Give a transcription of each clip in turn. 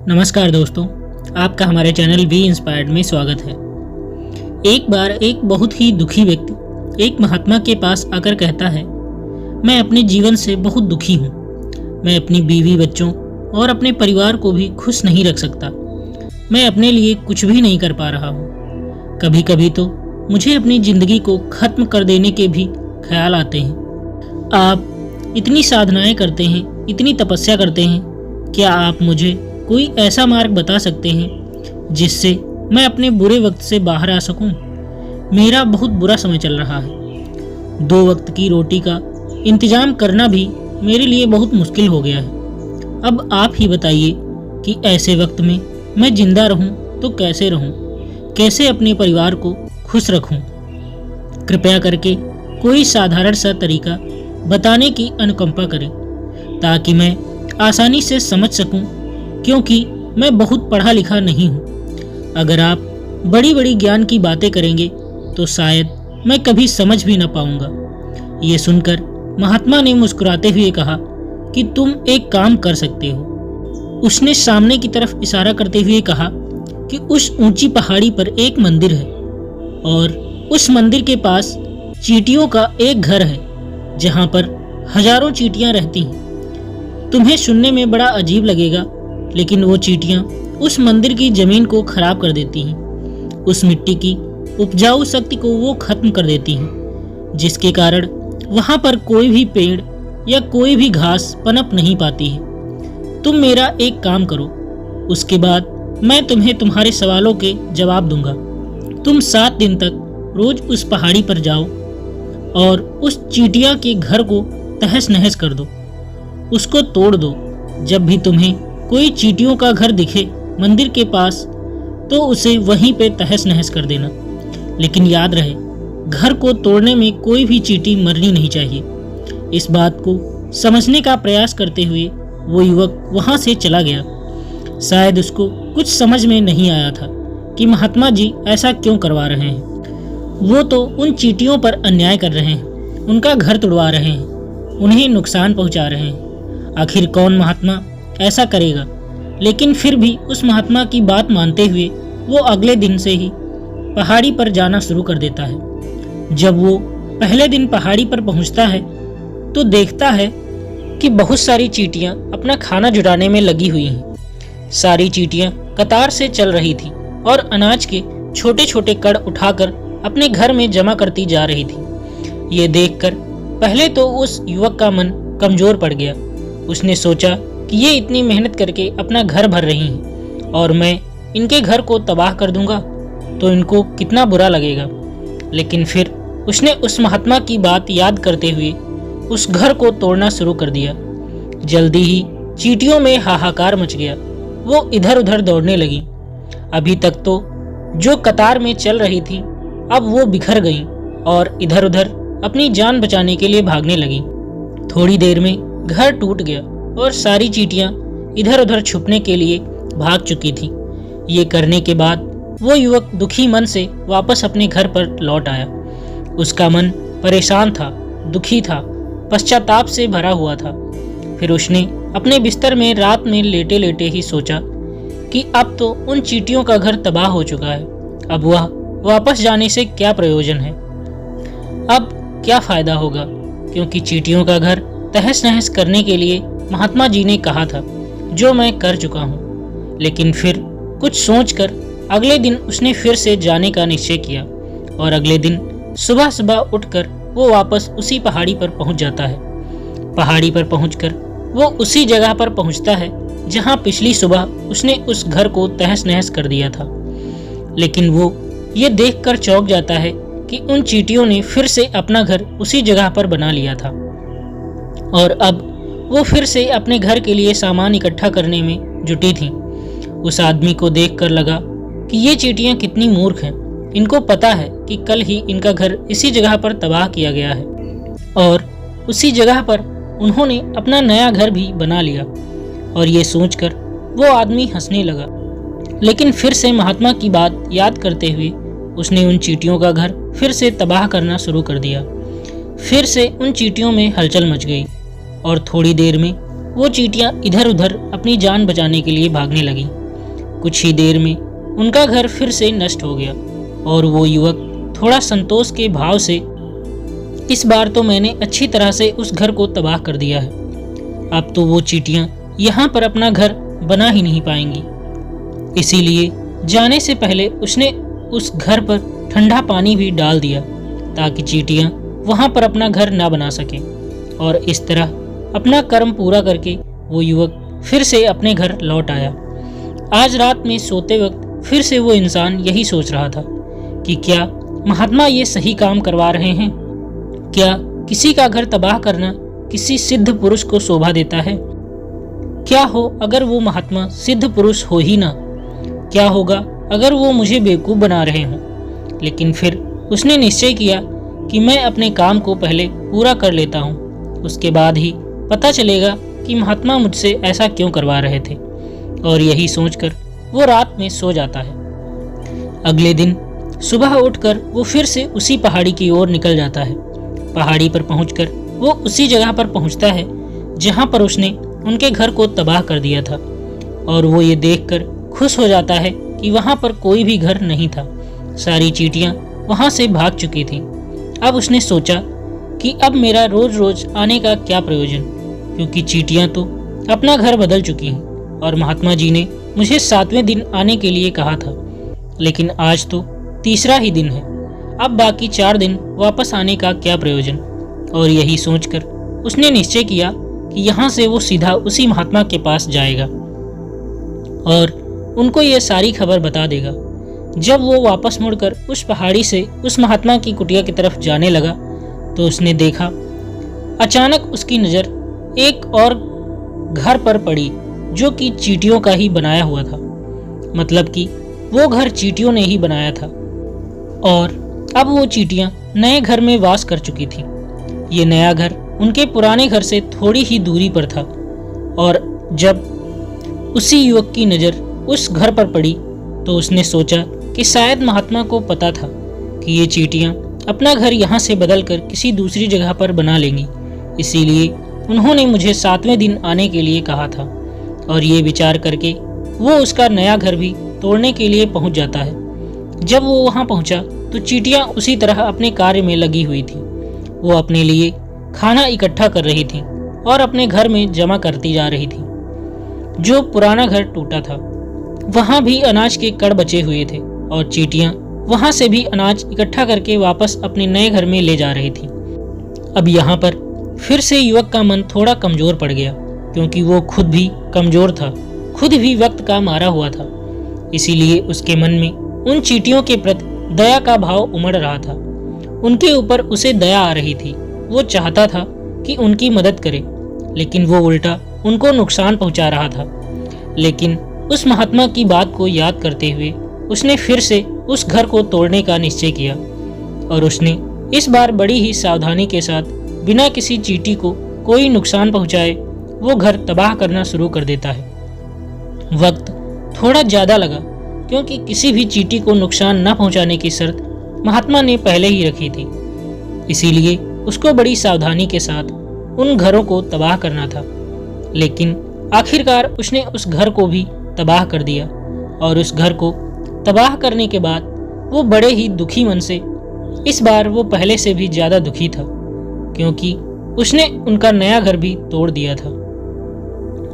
नमस्कार दोस्तों, आपका हमारे चैनल वी इंस्पायर्ड में स्वागत है। एक बार एक बहुत ही दुखी व्यक्ति एक महात्मा के पास आकर कहता है, मैं अपने जीवन से बहुत दुखी हूँ। मैं अपनी बीवी, बच्चों और अपने परिवार को भी खुश नहीं रख सकता। मैं अपने लिए कुछ भी नहीं कर पा रहा हूँ। कभी कभी तो मुझे अपनी ज़िंदगी को ख़त्म कर देने के भी ख्याल आते हैं। आप इतनी साधनाएं करते हैं, इतनी तपस्या करते हैं, क्या आप मुझे कोई ऐसा मार्ग बता सकते हैं जिससे मैं अपने बुरे वक्त से बाहर आ सकूं? मेरा बहुत बुरा समय चल रहा है। 2 वक्त की रोटी का इंतजाम करना भी मेरे लिए बहुत मुश्किल हो गया है। अब आप ही बताइए कि ऐसे वक्त में मैं जिंदा रहूं तो कैसे रहूं? कैसे अपने परिवार को खुश रखूं? कृपया करके कोई साधारण सा तरीका बताने की अनुकंपा करें ताकि मैं आसानी से समझ सकूं, क्योंकि मैं बहुत पढ़ा लिखा नहीं हूँ। अगर आप बड़ी बड़ी ज्ञान की बातें करेंगे तो शायद मैं कभी समझ भी न पाऊंगा। ये सुनकर महात्मा ने मुस्कुराते हुए कहा कि तुम एक काम कर सकते हो। उसने सामने की तरफ इशारा करते हुए कहा कि उस ऊंची पहाड़ी पर एक मंदिर है और उस मंदिर के पास चींटियों का एक घर है जहाँ पर हजारों चींटियाँ रहती हैं। तुम्हें सुनने में बड़ा अजीब लगेगा, लेकिन वो चींटियां उस मंदिर की जमीन को खराब कर देती हैं। उस मिट्टी की उपजाऊ शक्ति को वो खत्म कर देती हैं, जिसके कारण वहां पर कोई भी पेड़ या कोई भी घास पनप नहीं पाती है। तुम मेरा एक काम करो, उसके बाद मैं तुम्हें तुम्हारे सवालों के जवाब दूंगा। तुम 7 दिन तक रोज उस पहाड़ी पर जाओ और उस चींटियां के घर को तहस नहस कर दो, उसको तोड़ दो। जब भी तुम्हें कोई चींटियों का घर दिखे मंदिर के पास तो उसे वहीं पे तहस नहस कर देना। लेकिन याद रहे, घर को तोड़ने में कोई भी चींटी मरनी नहीं चाहिए। इस बात को समझने का प्रयास करते हुए वो युवक वहां से चला गया। शायद उसको कुछ समझ में नहीं आया था कि महात्मा जी ऐसा क्यों करवा रहे हैं। वो तो उन चींटियों पर अन्याय कर रहे हैं, उनका घर तोड़वा रहे हैं, उन्हें नुकसान पहुंचा रहे हैं। आखिर कौन महात्मा ऐसा करेगा? लेकिन फिर भी उस महात्मा की बात मानते हुए वो अगले दिन से ही पहाड़ी पर जाना शुरू कर देता है। जब वो पहले दिन पहाड़ी पर पहुंचता है तो देखता है कि बहुत सारी चींटियां अपना खाना जुटाने में लगी हुई हैं। सारी चींटियां कतार से चल रही थी और अनाज के छोटे छोटे कण उठाकर अपने घर में जमा करती जा रही थी। ये देखकर पहले तो उस युवक का मन कमजोर पड़ गया। उसने सोचा कि ये इतनी मेहनत करके अपना घर भर रही हैं और मैं इनके घर को तबाह कर दूंगा तो इनको कितना बुरा लगेगा। लेकिन फिर उसने उस महात्मा की बात याद करते हुए उस घर को तोड़ना शुरू कर दिया। जल्दी ही चींटियों में हाहाकार मच गया। वो इधर उधर दौड़ने लगी। अभी तक तो जो कतार में चल रही थी अब वो बिखर गई और इधर उधर अपनी जान बचाने के लिए भागने लगी। थोड़ी देर में घर टूट गया और सारी चींटियां इधर उधर छुपने के लिए भाग चुकी थीं। ये करने के बाद वो युवक दुखी मन से वापस अपने घर पर लौट आया। उसका मन परेशान था, दुखी था, पश्चाताप से भरा हुआ था। फिर उसने अपने बिस्तर में रात में लेटे लेटे ही सोचा कि अब तो उन चींटियों का घर तबाह हो चुका है। अब वह वापस जाने से क्या प्रयोजन है? अब क्या फायदा होगा? क्योंकि चींटियों का घर तहस नहस करने के लिए महात्मा जी ने कहा था, जो मैं कर चुका हूँ। लेकिन फिर कुछ सोचकर अगले दिन उसने फिर से जाने का निश्चय किया और अगले दिन सुबह सुबह उठकर वो वापस उसी पहाड़ी पर पहुंच जाता है। पहाड़ी पर पहुंचकर वो उसी जगह पर पहुंचता है जहां पिछली सुबह उसने उस घर को तहस नहस कर दिया था। लेकिन वो ये देखकर चौंक जाता है कि उन चींटियों ने फिर से अपना घर उसी जगह पर बना लिया था और अब वो फिर से अपने घर के लिए सामान इकट्ठा करने में जुटी थीं। उस आदमी को देखकर लगा कि ये चींटियां कितनी मूर्ख हैं। इनको पता है कि कल ही इनका घर इसी जगह पर तबाह किया गया है और उसी जगह पर उन्होंने अपना नया घर भी बना लिया। और ये सोचकर वो आदमी हंसने लगा। लेकिन फिर से महात्मा की बात याद करते हुए उसने उन चींटियों का घर फिर से तबाह करना शुरू कर दिया। फिर से उन चींटियों में हलचल मच गई और थोड़ी देर में वो चींटियां इधर उधर अपनी जान बचाने के लिए भागने लगी। कुछ ही देर में उनका घर फिर से नष्ट हो गया और वो युवक थोड़ा संतोष के भाव से, इस बार तो मैंने अच्छी तरह से उस घर को तबाह कर दिया है, अब तो वो चींटियां यहाँ पर अपना घर बना ही नहीं पाएंगी। इसीलिए जाने से पहले उसने उस घर पर ठंडा पानी भी डाल दिया ताकि चींटियां वहाँ पर अपना घर ना बना सके। और इस तरह अपना कर्म पूरा करके वो युवक फिर से अपने घर लौट आया। आज रात में सोते वक्त फिर से वो इंसान यही सोच रहा था कि क्या महात्मा ये सही काम करवा रहे हैं? क्या किसी का घर तबाह करना किसी सिद्ध पुरुष को शोभा देता है? क्या हो अगर वो महात्मा सिद्ध पुरुष हो ही ना? क्या होगा अगर वो मुझे बेवकूफ़ बना रहे हों? लेकिन फिर उसने निश्चय किया कि मैं अपने काम को पहले पूरा कर लेता हूँ, उसके बाद ही पता चलेगा कि महात्मा मुझसे ऐसा क्यों करवा रहे थे। और यही सोचकर वो रात में सो जाता है। अगले दिन सुबह उठकर वो फिर से उसी पहाड़ी की ओर निकल जाता है। पहाड़ी पर पहुंचकर वो उसी जगह पर पहुंचता है जहां पर उसने उनके घर को तबाह कर दिया था। और वो ये देखकर खुश हो जाता है कि वहां पर कोई भी घर नहीं था, सारी चींटियां वहां से भाग चुकी थीं। अब उसने सोचा कि अब मेरा रोज रोज आने का क्या प्रयोजन, क्योंकि चींटियां तो अपना घर बदल चुकी हैं और महात्मा जी ने मुझे 7वें दिन आने के लिए कहा था, लेकिन आज तो तीसरा ही दिन है, अब बाकी 4 दिन वापस आने का क्या प्रयोजन। और यही सोचकर उसने निश्चय किया कि यहाँ से वो सीधा उसी महात्मा के पास जाएगा और उनको ये सारी खबर बता देगा। जब वो वापस मुड़कर उस पहाड़ी से उस महात्मा की कुटिया की तरफ जाने लगा तो उसने देखा, अचानक उसकी नज़र एक और घर पर पड़ी जो कि चींटियों का ही बनाया हुआ था। मतलब कि वो घर चींटियों ने ही बनाया था और अब वो चींटियां नए घर में वास कर चुकी थीं। ये नया घर उनके पुराने घर से थोड़ी ही दूरी पर था और जब उसी युवक की नज़र उस घर पर पड़ी तो उसने सोचा कि शायद महात्मा को पता था कि ये चींटियां अपना घर यहाँ से बदलकर किसी दूसरी जगह पर बना लेंगी, इसीलिए उन्होंने मुझे 7वें दिन आने के लिए कहा था। और ये विचार करके वो उसका नया घर भी तोड़ने के लिए पहुँच जाता है। जब वो वहाँ पहुँचा तो चींटियां उसी तरह अपने कार्य में लगी हुई थी। वो अपने लिए खाना इकट्ठा कर रही थी और अपने घर में जमा करती जा रही थी। जो पुराना घर टूटा था वहाँ भी अनाज के कड़ बचे हुए थे और चींटियां वहाँ से भी अनाज इकट्ठा करके वापस अपने नए घर में ले जा रही थी। अब यहाँ पर फिर से युवक का मन थोड़ा कमजोर पड़ गया, क्योंकि वो खुद भी कमजोर था, खुद भी वक्त का मारा हुआ था। इसीलिए उसके मन में उन चींटियों के प्रति दया का भाव उमड़ रहा था। उनके ऊपर उसे दया आ रही थी। वो चाहता था कि उनकी मदद करे, लेकिन वो उल्टा उनको नुकसान पहुंचा रहा था। लेकिन उस महात्मा की बात को याद करते हुए उसने फिर से उस घर को तोड़ने का निश्चय किया और उसने इस बार बड़ी ही सावधानी के साथ बिना किसी चींटी को कोई नुकसान पहुंचाए वो घर तबाह करना शुरू कर देता है। वक्त थोड़ा ज़्यादा लगा, क्योंकि किसी भी चींटी को नुकसान न पहुंचाने की शर्त महात्मा ने पहले ही रखी थी। इसीलिए उसको बड़ी सावधानी के साथ उन घरों को तबाह करना था। लेकिन आखिरकार उसने उस घर को भी तबाह कर दिया और उस घर को तबाह करने के बाद वो बड़े ही दुखी मन से, इस बार वो पहले से भी ज़्यादा दुखी था, क्योंकि उसने उनका नया घर भी तोड़ दिया था।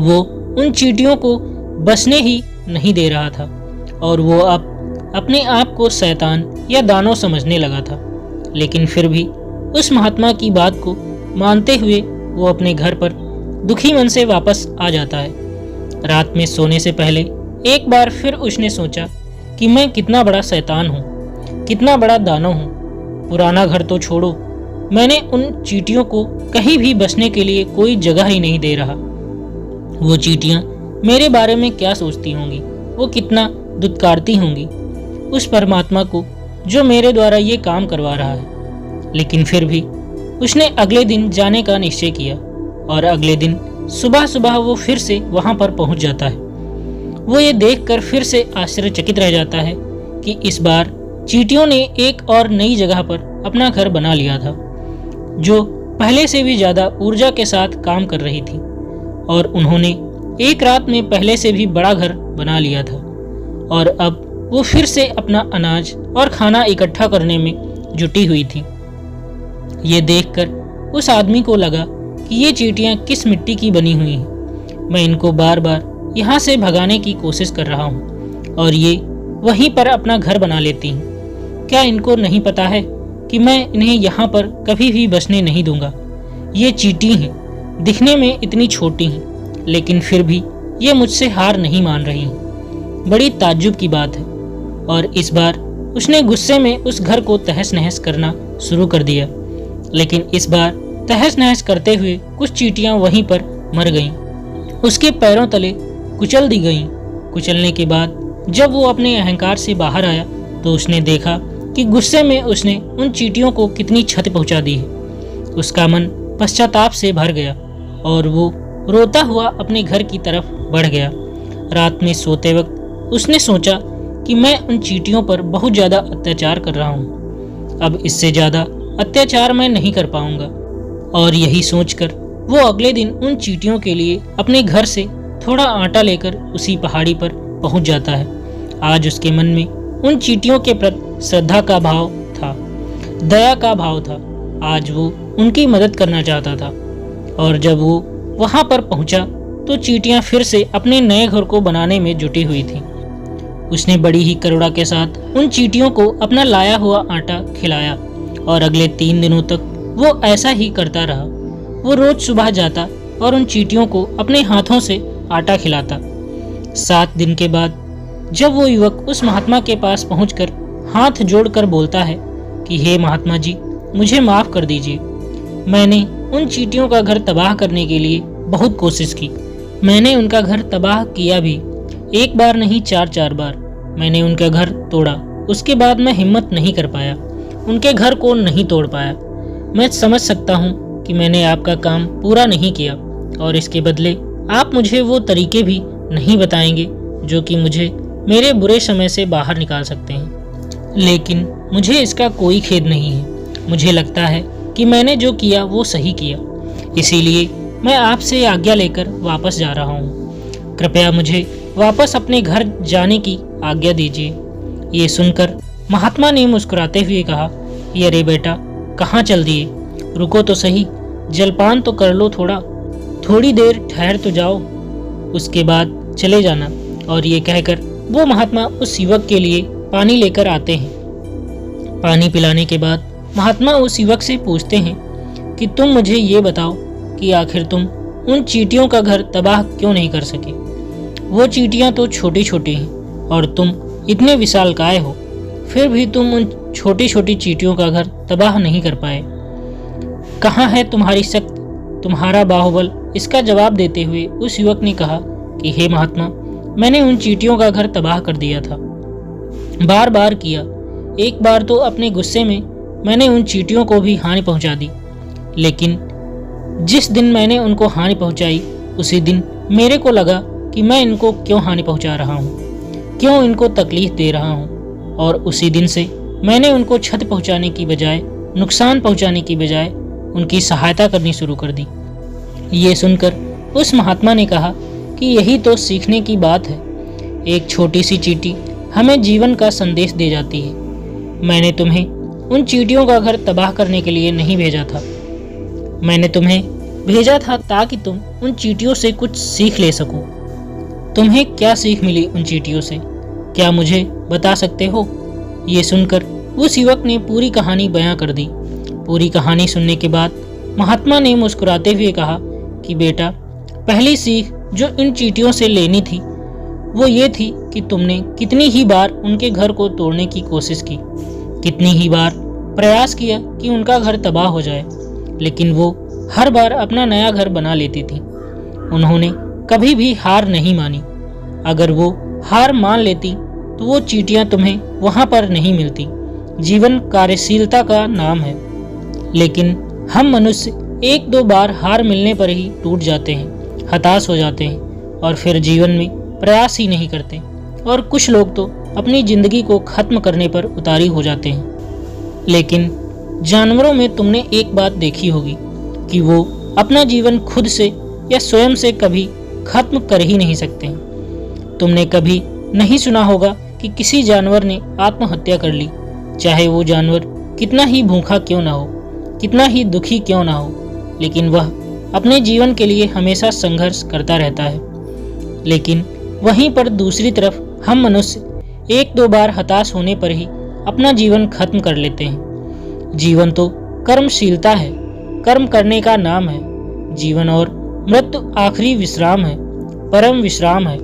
वो उन चींटियों को बसने ही नहीं दे रहा था और वो अब अपने आप को शैतान या दानव समझने लगा था। लेकिन फिर भी उस महात्मा की बात को मानते हुए वो अपने घर पर दुखी मन से वापस आ जाता है। रात में सोने से पहले एक बार फिर उसने सोचा कि मैं कितना बड़ा शैतान हूँ, कितना बड़ा दानव हूँ। पुराना घर तो छोड़ो, मैंने उन चींटियों को कहीं भी बसने के लिए कोई जगह ही नहीं दे रहा। वो चींटियाँ मेरे बारे में क्या सोचती होंगी, वो कितना दुत्कारती होंगी उस परमात्मा को जो मेरे द्वारा ये काम करवा रहा है। लेकिन फिर भी उसने अगले दिन जाने का निश्चय किया और अगले दिन सुबह सुबह वो फिर से वहाँ पर पहुँच जाता है। वो ये देखकर फिर से आश्चर्यचकित रह जाता है कि इस बार चींटियों ने एक और नई जगह पर अपना घर बना लिया था, जो पहले से भी ज़्यादा ऊर्जा के साथ काम कर रही थी। और उन्होंने एक रात में पहले से भी बड़ा घर बना लिया था और अब वो फिर से अपना अनाज और खाना इकट्ठा करने में जुटी हुई थी। ये देखकर उस आदमी को लगा कि ये चींटियां किस मिट्टी की बनी हुई हैं। मैं इनको बार बार यहाँ से भगाने की कोशिश कर रहा हूँ और ये वहीं पर अपना घर बना लेती हैं। क्या इनको नहीं पता है कि मैं इन्हें यहाँ पर कभी भी बसने नहीं दूंगा? ये चींटी हैं, दिखने में इतनी छोटी हैं, लेकिन फिर भी ये मुझसे हार नहीं मान रही हैं। बड़ी ताज्जुब की बात है। और इस बार उसने गुस्से में उस घर को तहस नहस करना शुरू कर दिया। लेकिन इस बार तहस नहस करते हुए कुछ चींटियां वहीं पर मर गईं। उसके पैरों तले कुचल दी गईं। कुचलने के बाद जब वो अपने अहंकार से बाहर आया तो उसने देखा कि गुस्से में उसने उन चींटियों को कितनी क्षति पहुंचा दी है। उसका मन पश्चाताप से भर गया और वो रोता हुआ अपने घर की तरफ बढ़ गया। रात में सोते वक्त उसने सोचा कि मैं उन चींटियों पर बहुत ज़्यादा अत्याचार कर रहा हूँ। अब इससे ज़्यादा अत्याचार मैं नहीं कर पाऊंगा। और यही सोचकर वो अगले दिन उन चींटियों के लिए अपने घर से थोड़ा आटा लेकर उसी पहाड़ी पर पहुंच जाता है। आज उसके मन में उन चींटियों के प्रति श्रद्धा का भाव था, दया का भाव था। आज वो उनकी मदद करना चाहता था। और जब वो वहां पर पहुंचा तो चींटियां फिर से अपने नए घर को बनाने में जुटी हुई थी। उसने बड़ी ही करुणा के साथ उन चींटियों को अपना लाया हुआ आटा खिलाया और अगले 3 दिनों तक वो ऐसा ही करता रहा। वो रोज सुबह जाता और उन चींटियों को अपने हाथों से आटा खिलाता। 7 दिन के बाद जब वो युवक उस महात्मा के पास पहुंचकर हाथ जोड़कर बोलता है कि हे महात्मा जी, मुझे माफ कर दीजिए। मैंने उन चींटियों का घर तबाह करने के लिए बहुत कोशिश की। मैंने उनका घर तबाह किया भी, 1 बार नहीं 4-4 बार मैंने उनका घर तोड़ा। उसके बाद मैं हिम्मत नहीं कर पाया, उनके घर को नहीं तोड़ पाया। मैं समझ सकता हूँ कि मैंने आपका काम पूरा नहीं किया और इसके बदले आप मुझे वो तरीके भी नहीं बताएंगे जो कि मुझे मेरे बुरे समय से बाहर निकाल सकते हैं। लेकिन मुझे इसका कोई खेद नहीं है। मुझे लगता है कि मैंने जो किया वो सही किया, इसीलिए मैं आपसे आज्ञा लेकर वापस जा रहा हूँ। कृपया मुझे वापस अपने घर जाने की आज्ञा दीजिए। ये सुनकर महात्मा ने मुस्कुराते हुए कहा, अरे बेटा, कहाँ चल दिए? रुको तो सही, जलपान तो कर लो, थोड़ी देर ठहर तो जाओ, उसके बाद चले जाना। और ये कहकर वो महात्मा उस युवक के लिए पानी लेकर आते हैं। पानी पिलाने के बाद महात्मा उस युवक से पूछते हैं कि तुम मुझे ये बताओ कि आखिर तुम उन चींटियों का घर तबाह क्यों नहीं कर सके? वो चींटियां तो छोटी छोटी हैं और तुम इतने विशालकाय हो, फिर भी तुम उन छोटी छोटी चींटियों का घर तबाह नहीं कर पाए। कहाँ है तुम्हारी शक्ति, तुम्हारा बाहुबल? इसका जवाब देते हुए उस युवक ने कहा कि हे महात्मा, मैंने उन चींटियों का घर तबाह कर दिया था, बार बार किया। एक बार तो अपने गुस्से में मैंने उन चींटियों को भी हानि पहुंचा दी, लेकिन जिस दिन मैंने उनको हानि पहुंचाई उसी दिन मेरे को लगा कि मैं इनको क्यों हानि पहुंचा रहा हूं, क्यों इनको तकलीफ दे रहा हूं। और उसी दिन से मैंने उनको क्षति पहुंचाने की बजाय, नुकसान पहुंचाने की बजाय उनकी सहायता करनी शुरू कर दी। ये सुनकर उस महात्मा ने कहा कि यही तो सीखने की बात है। एक छोटी सी चींटी हमें जीवन का संदेश दे जाती है। मैंने तुम्हें उन चींटियों का घर तबाह करने के लिए नहीं भेजा था, मैंने तुम्हें भेजा था ताकि तुम उन चींटियों से कुछ सीख ले सको। तुम्हें क्या सीख मिली उन चींटियों से, क्या मुझे बता सकते हो? ये सुनकर उस युवक ने पूरी कहानी बयां कर दी। पूरी कहानी सुनने के बाद महात्मा ने मुस्कुराते हुए कहा कि बेटा, पहली सीख जो इन चींटियों से लेनी थी वो ये थी कि तुमने कितनी ही बार उनके घर को तोड़ने की कोशिश की, कितनी ही बार प्रयास किया कि उनका घर तबाह हो जाए, लेकिन वो हर बार अपना नया घर बना लेती थी। उन्होंने कभी भी हार नहीं मानी। अगर वो हार मान लेती तो वो चींटियां तुम्हें वहां पर नहीं मिलती। जीवन कार्यशीलता का नाम है, लेकिन हम मनुष्य 1-2 बार हार मिलने पर ही टूट जाते हैं, हताश हो जाते हैं और फिर जीवन में प्रयास ही नहीं करते। और कुछ लोग तो अपनी जिंदगी को खत्म करने पर उतारी हो जाते हैं। लेकिन जानवरों में तुमने एक बात देखी होगी कि वो अपना जीवन खुद से या स्वयं से कभी खत्म कर ही नहीं सकते। तुमने कभी नहीं सुना होगा कि किसी जानवर ने आत्महत्या कर ली, चाहे वो जानवर कितना ही भूखा क्यों ना हो, कितना ही दुखी क्यों ना हो, लेकिन वह अपने जीवन के लिए हमेशा संघर्ष करता रहता है। लेकिन वहीं पर दूसरी तरफ हम मनुष्य एक दो बार हताश होने पर ही अपना जीवन खत्म कर लेते हैं। जीवन तो कर्मशीलता है, कर्म करने का नाम है जीवन, और मृत्यु आखिरी विश्राम है, परम विश्राम है।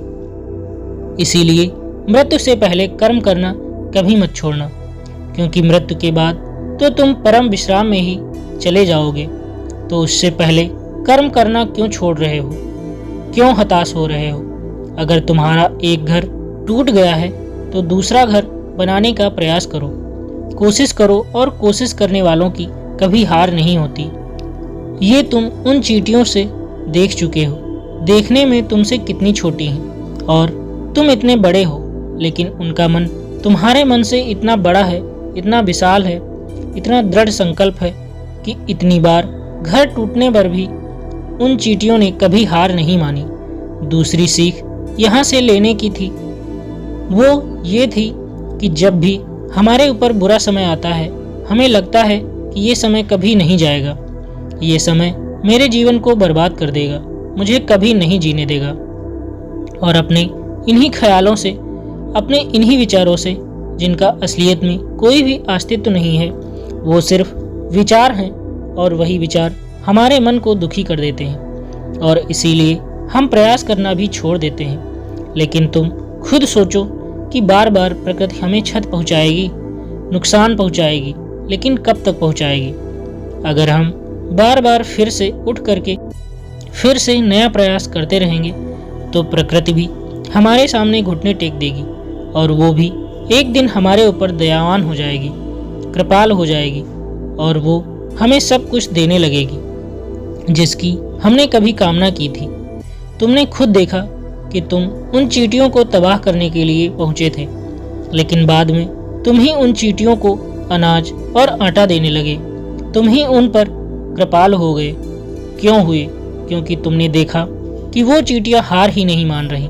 इसीलिए मृत्यु से पहले कर्म करना कभी मत छोड़ना, क्योंकि मृत्यु के बाद तो तुम परम विश्राम में ही चले जाओगे। तो उससे पहले कर्म करना क्यों छोड़ रहे हो, क्यों हताश हो रहे हो? अगर तुम्हारा एक घर टूट गया है तो दूसरा घर बनाने का प्रयास करो, कोशिश करो, और कोशिश करने वालों की कभी हार नहीं होती। ये तुम उन चींटियों से देख चुके हो, देखने में तुमसे कितनी छोटी हैं और तुम इतने बड़े हो, लेकिन उनका मन तुम्हारे मन से इतना बड़ा है, इतना विशाल है, इतना दृढ़ संकल्प है कि इतनी बार घर टूटने पर भी उन चींटियों ने कभी हार नहीं मानी। दूसरी सीख यहाँ से लेने की थी, वो ये थी कि जब भी हमारे ऊपर बुरा समय आता है, हमें लगता है कि ये समय कभी नहीं जाएगा, ये समय मेरे जीवन को बर्बाद कर देगा, मुझे कभी नहीं जीने देगा। और अपने इन्हीं ख्यालों से, अपने इन्हीं विचारों से, जिनका असलियत में कोई भी अस्तित्व नहीं है, वो सिर्फ विचार हैं, और वही विचार हमारे मन को दुखी कर देते हैं, और इसीलिए हम प्रयास करना भी छोड़ देते हैं। लेकिन तुम खुद सोचो कि बार बार प्रकृति हमें क्षति पहुंचाएगी, नुकसान पहुंचाएगी, लेकिन कब तक पहुंचाएगी? अगर हम बार बार फिर से उठ करके फिर से नया प्रयास करते रहेंगे तो प्रकृति भी हमारे सामने घुटने टेक देगी, और वो भी एक दिन हमारे ऊपर दयावान हो जाएगी, कृपाल हो जाएगी, और वो हमें सब कुछ देने लगेगी जिसकी हमने कभी कामना की थी। तुमने खुद देखा कि तुम उन चींटियों को तबाह करने के लिए पहुंचे थे, लेकिन बाद में तुम ही उन चींटियों को अनाज और आटा देने लगे, तुम ही उन पर कृपाल हो गए। क्यों हुए? क्योंकि तुमने देखा कि वो चींटियां हार ही नहीं मान रही।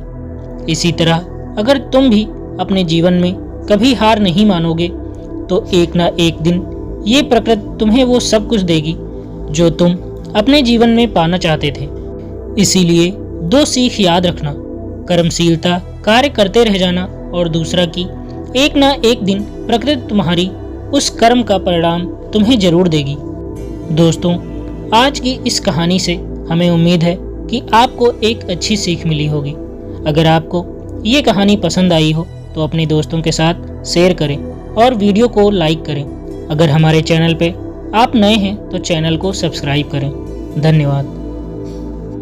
इसी तरह अगर तुम भी अपने जीवन में कभी हार नहीं मानोगे तो एक ना एक दिन ये प्रकृति तुम्हें वो सब कुछ देगी जो तुम अपने जीवन में पाना चाहते थे। इसीलिए दो सीख याद रखना, कर्मशीलता, कार्य करते रह जाना, और दूसरा कि एक ना एक दिन प्रकृति तुम्हारी उस कर्म का परिणाम तुम्हें जरूर देगी। दोस्तों, आज की इस कहानी से हमें उम्मीद है कि आपको एक अच्छी सीख मिली होगी। अगर आपको ये कहानी पसंद आई हो तो अपने दोस्तों के साथ शेयर करें और वीडियो को लाइक करें। अगर हमारे चैनल पे आप नए हैं तो चैनल को सब्सक्राइब करें। धन्यवाद।